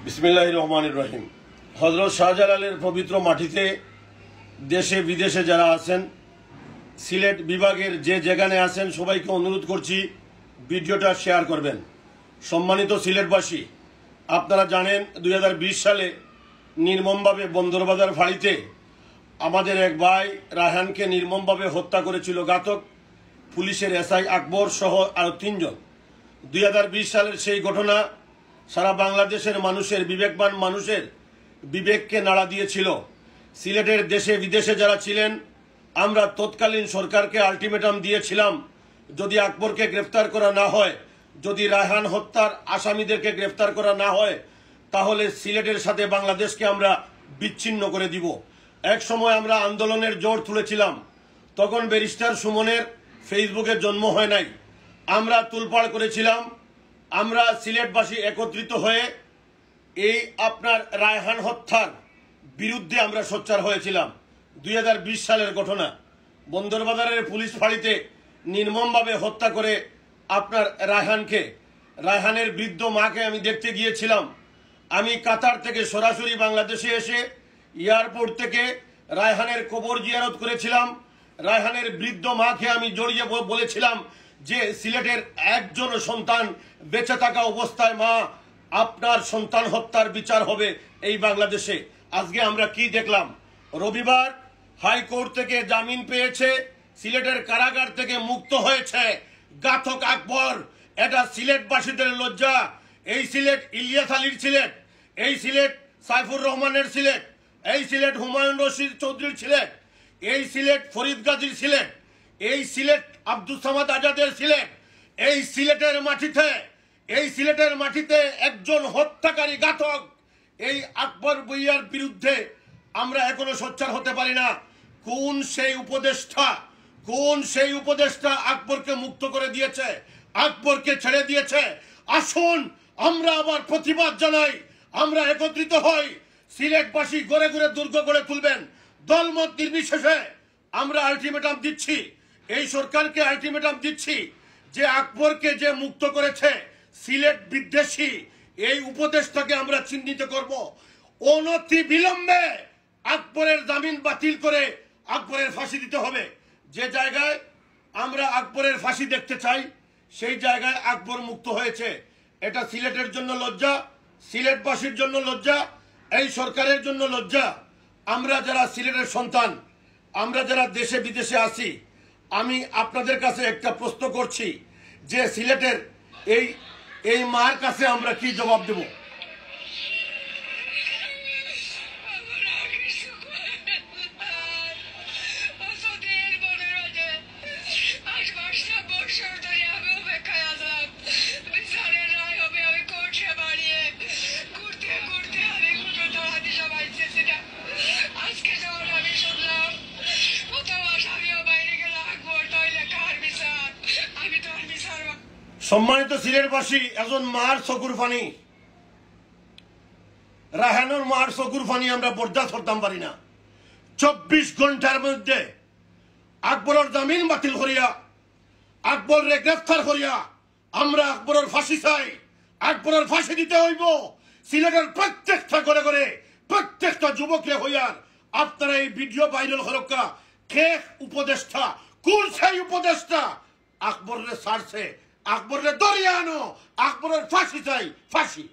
বিসমিল্লাহির রহমানির রহিম। হযরত শাহজালালের পবিত্র মাটিতে দেশে বিদেশে যারা আছেন, সিলেট বিভাগের যে যেখানে আছেন, সবাইকে অনুরোধ করছি ভিডিওটা শেয়ার করবেন। সম্মানিত সিলেটবাসী, আপনারা জানেন 2020 সালে নির্মমভাবে বন্দরবাজার ফাঁড়িতে আমাদের এক ভাই রায়হানকে নির্মমভাবে হত্যা করেছিল ঘাতক পুলিশের এসআই আকবর সহ আরও 3 জন। 2020 সালের সেই ঘটনা সারা বাংলাদেশের মানুষের, বিবেকবান মানুষের বিবেককে নাড়া দিয়েছিল। সিলেটের দেশে বিদেশে যারা ছিলেন, আমরা তৎকালীন সরকারকে আলটিমেটাম দিয়েছিলাম, যদি আকবরকে গ্রেফতার করা না হয়, যদি রায়হান হত্যার আসামিদেরকে গ্রেফতার করা না হয়, তাহলে সিলেটের সাথে বাংলাদেশকে আমরা বিচ্ছিন্ন করে দিব। এক সময় আমরা আন্দোলনের জোর তুলেছিলাম, তখন ব্যারিস্টার সুমনের ফেসবুকে জন্ম হয় নাই। আমরা তুলপাড় করেছিলাম, আমরা সিলেটবাসী একত্রিত হয়ে এই আপনার রায়হান হত্যার বিরুদ্ধে আমরা সোচ্চার হয়েছিলাম। 2020 সালের ঘটনা, বন্দরবাজারের পুলিশ ফাঁড়িতে নির্মমভাবে হত্যা করে আপনার রায়হানের বৃদ্ধ মাকে আমি দেখতে গিয়েছিলাম। আমি কাতার থেকে সরাসরি বাংলাদেশে এসে এয়ারপোর্ট থেকে রায়হানের কবর জিয়ারত করেছিলাম। রায়হানের বৃদ্ধ মাকে আমি জড়িয়ে বলেছিলাম যে সিলেটের একজন সন্তান বেঁচে থাকা অবস্থায়, মা, আপনার সন্তান হত্যার বিচার হবে এই বাংলাদেশে। আজকে আমরা কি দেখলাম? রবিবার হাইকোর্ট থেকে জামিন পেয়েছে, সিলেটের কারাগার থেকে মুক্ত হয়েছে ঘাতক আকবর। এটা সিলেটবাসীদের লজ্জা। এই সিলেট ইলিয়াস আলীর সিলেট, এই সিলেট সাইফুর রহমানের সিলেট, এই সিলেট হুমায়ুন রশিদ চৌধুরীর সিলেট, এই সিলেট ফরিদ গাজীর সিলেট, এই সিলেট আব্দুল সামাদ আজাদের সিলেট। এই সিলেটের মাটিতে একজন হত্যাকারী ঘাতক এই আকবর ভূঁইয়ার বিরুদ্ধে আমরা এখনো সোচ্চার হতে পারি না। কোন সেই উপদেষ্টা আকবরকে মুক্ত করে দিয়েছে, আকবরকে ছেড়ে দিয়েছে? আসুন আমরা আবার প্রতিবাদ জানাই, আমরা একত্রিত হই। সিলেটবাসী ঘরে ঘরে দুর্গ গড়ে তুলবেন, দলমত নির্বিশেষে। আমরা আলটিমেটাম দিচ্ছি, এই সরকারকে আলটিমেটাম দিচ্ছি যে আকবরকে যে মুক্ত করেছে সিলেট বিদ্বেষী এই উপদেষ্টাকে আমরা চিহ্নিত করব। অনতি বিলম্বে আকবরের জামিন বাতিল করে আকবরের ফাঁসি দিতে হবে। যে জায়গায় আমরা আকবরের ফাঁসি দেখতে চাই, সেই জায়গায় আকবর মুক্ত হয়েছে। এটা সিলেটের জন্য লজ্জা, সিলেটবাসীর জন্য লজ্জা, এই সরকারের জন্য লজ্জা। আমরা যারা সিলেটের সন্তান, আমরা যারা দেশে বিদেশে আছি, আমি আপনাদের কাছে একটা প্রশ্ন করছি যে সিলেটের এই মার কাছে আমরা কি জবাব দেব? সম্মানিত সিলেটবাসী, একজন মার চকুর পানি, রায়হানের মার চকুর পানি আমরা বরদাস্ত করতাম পারি না। 24 ঘন্টার মধ্যে আকবরের জামিন বাতিল করিয়া, আকবরের গ্রেফতার করিয়া আমরা আকবরের ফাঁসি চাই। আকবরের ফাঁসি দিতে হইব। সিলেটের প্রত্যেকটা ঘরে ঘরে প্রত্যেকটা যুবকরে হইয়ার আপনারা এই ভিডিও ভাইরাল হরক্কা। কে উপদেষ্টা? কোন সেই উপদেষ্টা আকবরের ছাড়ছে? আকবরের দরিয়া আনো, আকবরের ফাঁসি চাই, ফাঁসি।